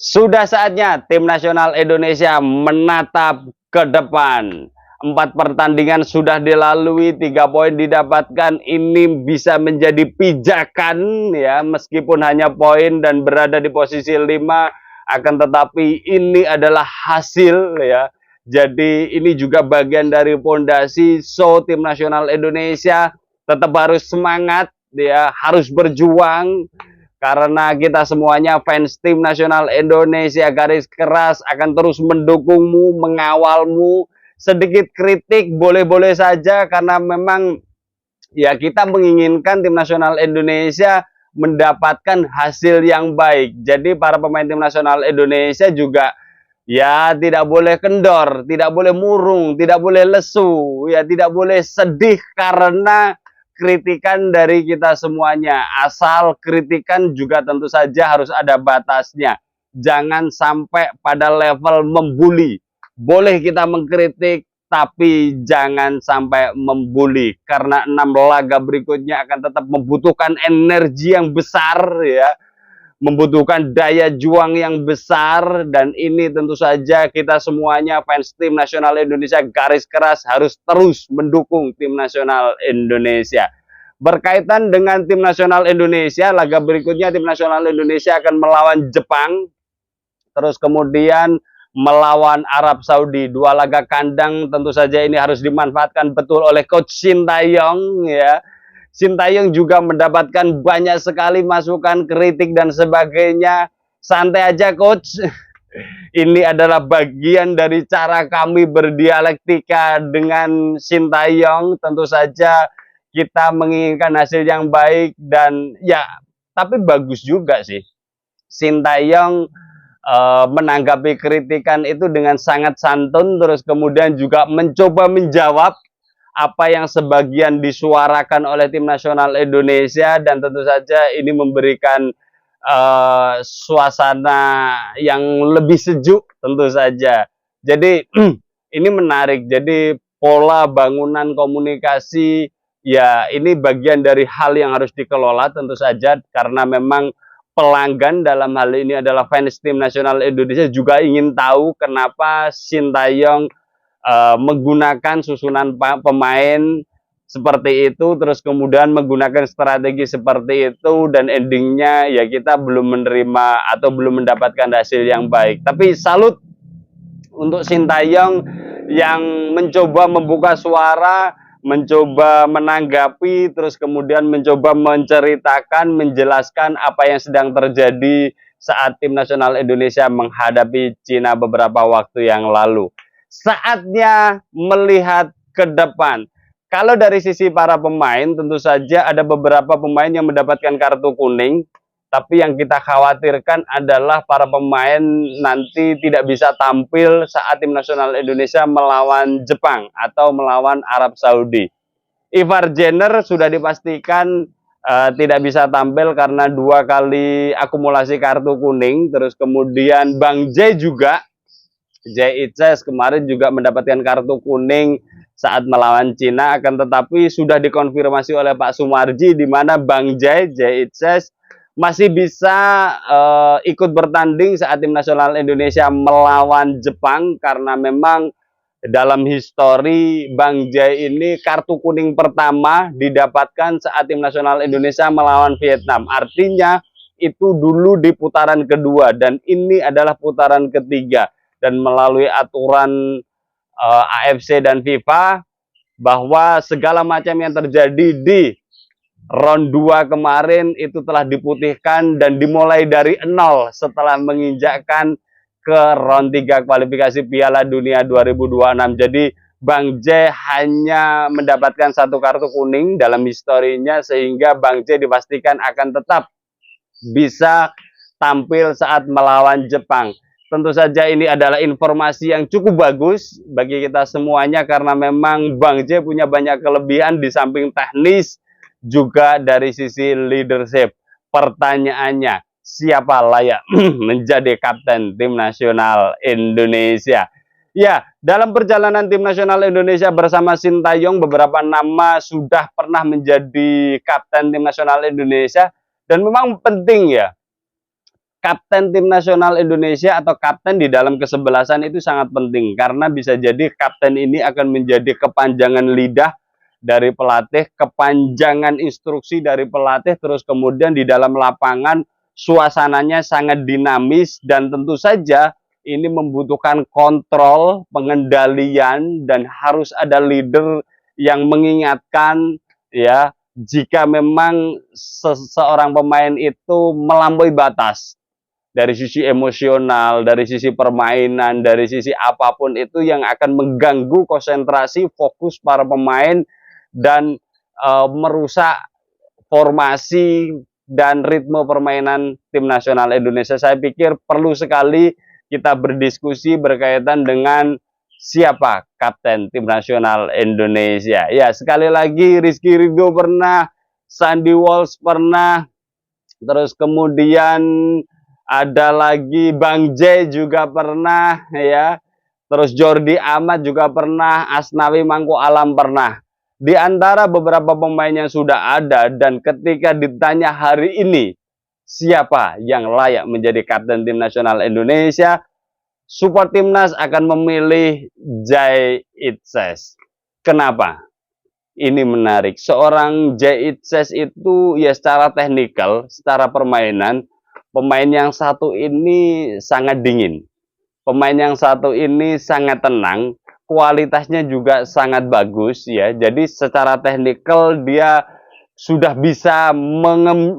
Sudah saatnya tim nasional Indonesia menatap ke depan. 4 pertandingan sudah dilalui, 3 poin didapatkan. Ini bisa menjadi pijakan ya, meskipun hanya poin dan berada di posisi 5, akan tetapi ini adalah hasil ya. Jadi ini juga bagian dari pondasi. So tim nasional Indonesia tetap harus semangat ya, harus berjuang. Karena kita semuanya fans tim nasional Indonesia garis keras akan terus mendukungmu, mengawalmu. Sedikit kritik boleh-boleh saja karena memang ya kita menginginkan tim nasional Indonesia mendapatkan hasil yang baik. Jadi para pemain tim nasional Indonesia juga ya tidak boleh kendor, tidak boleh murung, tidak boleh lesu, ya tidak boleh sedih karena kritikan dari kita semuanya. Asal kritikan juga tentu saja harus ada batasnya. Jangan sampai pada level membuli. Boleh kita mengkritik, tapi jangan sampai membuli. Karena 6 laga berikutnya akan tetap membutuhkan energi yang besar ya. Membutuhkan daya juang yang besar, dan ini tentu saja kita semuanya fans tim nasional Indonesia garis keras harus terus mendukung tim nasional Indonesia. Berkaitan dengan tim nasional Indonesia, laga berikutnya tim nasional Indonesia akan melawan Jepang, terus kemudian melawan Arab Saudi. 2 laga kandang tentu saja ini harus dimanfaatkan betul oleh Coach Sintayong ya. Sintayong juga mendapatkan banyak sekali masukan, kritik dan sebagainya. Santai aja coach. Ini adalah bagian dari cara kami berdialektika dengan Sintayong. Tentu saja kita menginginkan hasil yang baik dan ya, tapi bagus juga sih. Sintayong menanggapi kritikan itu dengan sangat santun, terus kemudian juga mencoba menjawab apa yang sebagian disuarakan oleh tim nasional Indonesia, dan tentu saja ini memberikan suasana yang lebih sejuk tentu saja. Jadi ini menarik. Jadi pola bangunan komunikasi ya ini bagian dari hal yang harus dikelola tentu saja, karena memang pelanggan dalam hal ini adalah fans tim nasional Indonesia juga ingin tahu kenapa Sintayong menggunakan susunan pemain seperti itu, terus kemudian menggunakan strategi seperti itu, dan endingnya ya kita belum menerima atau belum mendapatkan hasil yang baik. Tapi salut untuk Sintayong yang mencoba membuka suara, mencoba menanggapi, terus kemudian mencoba menceritakan, menjelaskan apa yang sedang terjadi saat tim nasional Indonesia menghadapi Cina beberapa waktu yang lalu. Saatnya melihat ke depan. Kalau dari sisi para pemain, tentu saja ada beberapa pemain yang mendapatkan kartu kuning, tapi yang kita khawatirkan adalah para pemain nanti tidak bisa tampil saat tim nasional Indonesia melawan Jepang atau melawan Arab Saudi. Ivar Jenner sudah dipastikan tidak bisa tampil karena 2 kali akumulasi kartu kuning, terus kemudian Bang J juga, J Itzes kemarin juga mendapatkan kartu kuning saat melawan Cina, akan tetapi sudah dikonfirmasi oleh Pak Sumarji di mana Bang J Itzes masih bisa ikut bertanding saat tim nasional Indonesia melawan Jepang, karena memang dalam histori Bang J ini kartu kuning pertama didapatkan saat tim nasional Indonesia melawan Vietnam. Artinya itu dulu di putaran kedua dan ini adalah putaran ketiga. Dan melalui aturan AFC dan FIFA bahwa segala macam yang terjadi di round 2 kemarin itu telah diputihkan dan dimulai dari 0 setelah menginjakkan ke round 3 kualifikasi Piala Dunia 2026. Jadi Bang J hanya mendapatkan 1 kartu kuning dalam historinya, sehingga Bang J dipastikan akan tetap bisa tampil saat melawan Jepang. Tentu saja ini adalah informasi yang cukup bagus bagi kita semuanya, karena memang Bang J punya banyak kelebihan di samping teknis, juga dari sisi leadership. Pertanyaannya, siapa layak menjadi kapten tim nasional Indonesia? Ya, dalam perjalanan tim nasional Indonesia bersama Sintayong, beberapa nama sudah pernah menjadi kapten tim nasional Indonesia, dan memang penting ya. kapten tim nasional Indonesia atau kapten di dalam kesebelasan itu sangat penting, karena bisa jadi kapten ini akan menjadi kepanjangan lidah dari pelatih, kepanjangan instruksi dari pelatih, terus kemudian di dalam lapangan suasananya sangat dinamis, dan tentu saja ini membutuhkan kontrol, pengendalian, dan harus ada leader yang mengingatkan, ya, jika memang seseorang pemain itu melampaui batas dari sisi emosional, dari sisi permainan, dari sisi apapun itu yang akan mengganggu konsentrasi, fokus para pemain, dan merusak formasi dan ritme permainan tim nasional Indonesia. Saya pikir perlu sekali kita berdiskusi berkaitan dengan siapa kapten tim nasional Indonesia. Ya, sekali lagi Rizky Ridho pernah, Sandy Walsh pernah, terus kemudian ada lagi Bang J juga pernah, ya. Terus Jordi Amat juga pernah, Asnawi Mangku Alam pernah. Di antara beberapa pemain yang sudah ada, dan ketika ditanya hari ini siapa yang layak menjadi kapten tim nasional Indonesia, support timnas akan memilih Jai Itses. Kenapa? Ini menarik. Seorang Jai Itses itu ya secara teknikal, secara permainan, pemain yang satu ini sangat dingin. Pemain yang satu ini sangat tenang, kualitasnya juga sangat bagus, ya. Jadi secara teknikal dia sudah bisa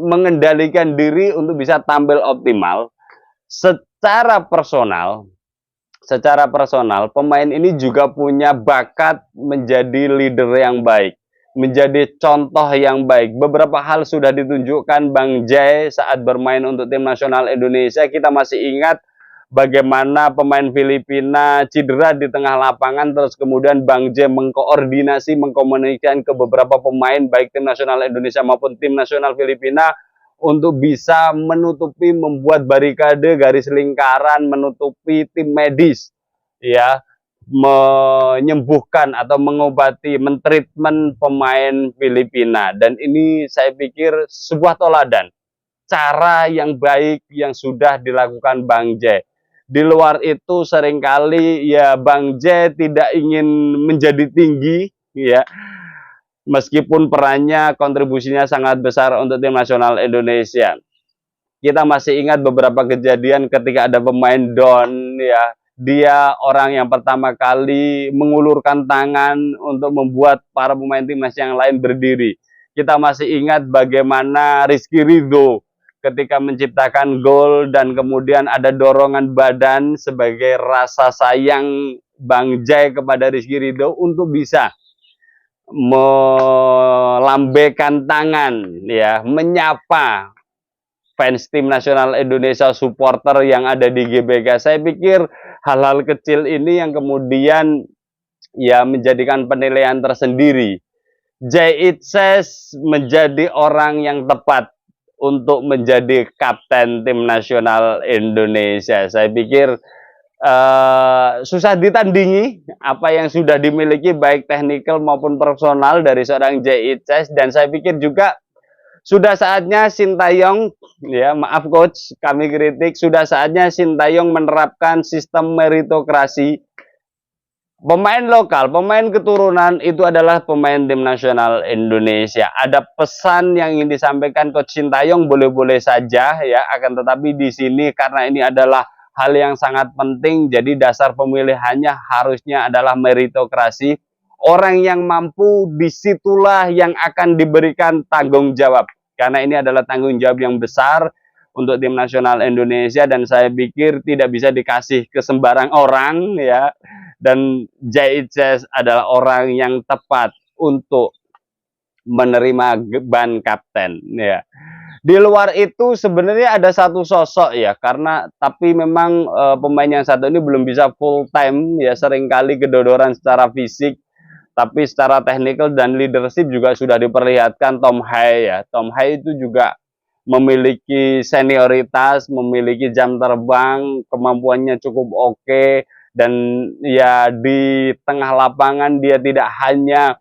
mengendalikan diri untuk bisa tampil optimal. Secara personal, pemain ini juga punya bakat menjadi leader yang baik, menjadi contoh yang baik. Beberapa hal sudah ditunjukkan Bang Jai saat bermain untuk tim nasional Indonesia. Kita masih ingat bagaimana pemain Filipina cedera di tengah lapangan, terus kemudian Bang Jai mengkoordinasi, mengkomunikasikan ke beberapa pemain baik tim nasional Indonesia maupun tim nasional Filipina untuk bisa menutupi, membuat barikade, garis lingkaran, menutupi tim medis, ya, menyembuhkan atau mengobati, mentreatment pemain Filipina. Dan ini saya pikir sebuah toladan, cara yang baik yang sudah dilakukan Bang J. Di luar itu seringkali ya Bang J tidak ingin menjadi tinggi, ya, meskipun perannya, kontribusinya sangat besar untuk tim nasional Indonesia. Kita masih ingat beberapa kejadian ketika ada pemain down, ya, dia orang yang pertama kali mengulurkan tangan untuk membuat para pemain timnas yang lain berdiri. Kita masih ingat bagaimana Rizky Ridho ketika menciptakan gol dan kemudian ada dorongan badan sebagai rasa sayang Bang Jai kepada Rizky Ridho untuk bisa melambaikan tangan, ya, menyapa fans tim nasional Indonesia, supporter yang ada di GBK. Saya pikir hal-hal kecil ini yang kemudian ya menjadikan penilaian tersendiri. Jai Itses menjadi orang yang tepat untuk menjadi kapten tim nasional Indonesia. Saya pikir susah ditandingi apa yang sudah dimiliki baik teknikal maupun personal dari seorang Jai Itses, dan saya pikir juga sudah saatnya Sintayong, ya, maaf coach, kami kritik, sudah saatnya Sintayong menerapkan sistem meritokrasi. Pemain lokal, pemain keturunan itu adalah pemain tim nasional Indonesia. Ada pesan yang ingin disampaikan coach Sintayong, boleh-boleh saja, ya, akan tetapi di sini karena ini adalah hal yang sangat penting, jadi dasar pemilihannya harusnya adalah meritokrasi. Orang yang mampu disitulah yang akan diberikan tanggung jawab, karena ini adalah tanggung jawab yang besar untuk tim nasional Indonesia, dan saya pikir tidak bisa dikasih ke sembarang orang, ya. Dan Jai Itses adalah orang yang tepat untuk menerima ban kapten, ya. Di luar itu sebenarnya ada satu sosok, ya, karena tapi memang pemain yang satu ini belum bisa full time, ya, seringkali kedodoran secara fisik, tapi secara teknikal dan leadership juga sudah diperlihatkan Tom Hai, ya. Tom Hai itu juga memiliki senioritas, memiliki jam terbang, kemampuannya cukup oke, dan ya di tengah lapangan dia tidak hanya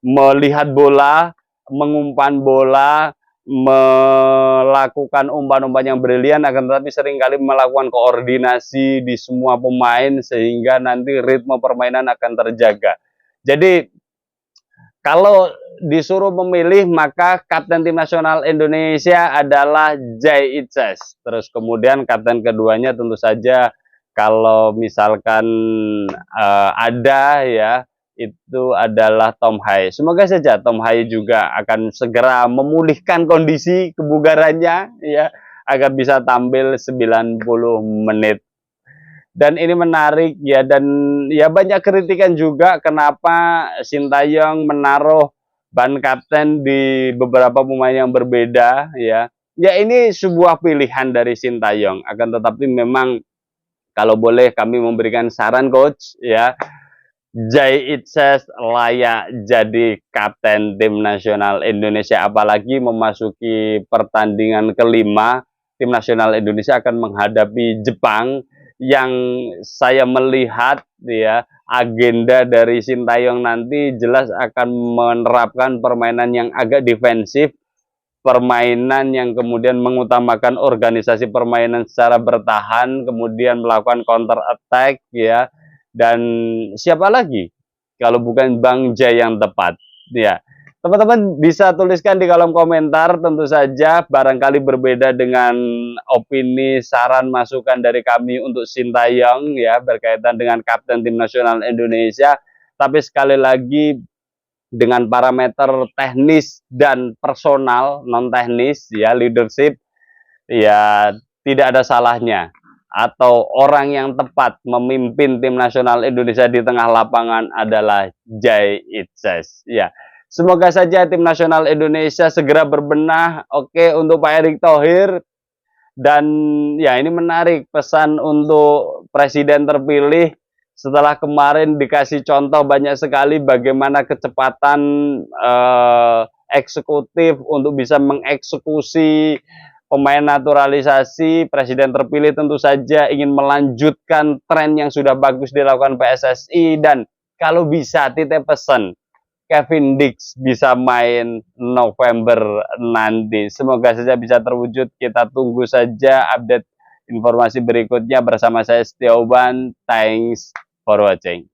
melihat bola, mengumpan bola, melakukan umpan-umpan yang brilian, akan tetapi seringkali melakukan koordinasi di semua pemain sehingga nanti ritme permainan akan terjaga. Jadi kalau disuruh memilih, maka kapten tim nasional Indonesia adalah Jay Itzes. Terus kemudian kapten keduanya tentu saja kalau misalkan ada ya, itu adalah Tom Hai. Semoga saja Tom Hai juga akan segera memulihkan kondisi kebugarannya ya, agar bisa tampil 90 menit. Dan ini menarik ya, dan ya banyak kritikan juga kenapa Sintayong menaruh ban kapten di beberapa pemain yang berbeda ya. Ya ini sebuah pilihan dari Sintayong, akan tetapi memang kalau boleh kami memberikan saran coach ya, Jay Itzes layak jadi kapten tim nasional Indonesia, apalagi memasuki pertandingan kelima tim nasional Indonesia akan menghadapi Jepang yang saya melihat ya agenda dari Sintayong nanti jelas akan menerapkan permainan yang agak defensif, permainan yang kemudian mengutamakan organisasi permainan secara bertahan, kemudian melakukan counter attack ya. Dan siapa lagi kalau bukan Bang Jay yang tepat ya. Teman-teman bisa tuliskan di kolom komentar, tentu saja barangkali berbeda dengan opini, saran, masukan dari kami untuk Sintayong ya berkaitan dengan kapten tim nasional Indonesia. Tapi sekali lagi dengan parameter teknis dan personal, non teknis ya, leadership ya, tidak ada salahnya atau orang yang tepat memimpin tim nasional Indonesia di tengah lapangan adalah Jay Itzes ya. Semoga saja tim nasional Indonesia segera berbenah. Oke, untuk Pak Erick Thohir. Dan ya ini menarik pesan untuk presiden terpilih setelah kemarin dikasih contoh banyak sekali bagaimana kecepatan eksekutif untuk bisa mengeksekusi pemain naturalisasi. Presiden terpilih tentu saja ingin melanjutkan tren yang sudah bagus dilakukan PSSI, dan kalau bisa titip pesan Kevin Dix bisa main November nanti. Semoga saja bisa terwujud. Kita tunggu saja update informasi berikutnya bersama saya Setiauban. Thanks for watching.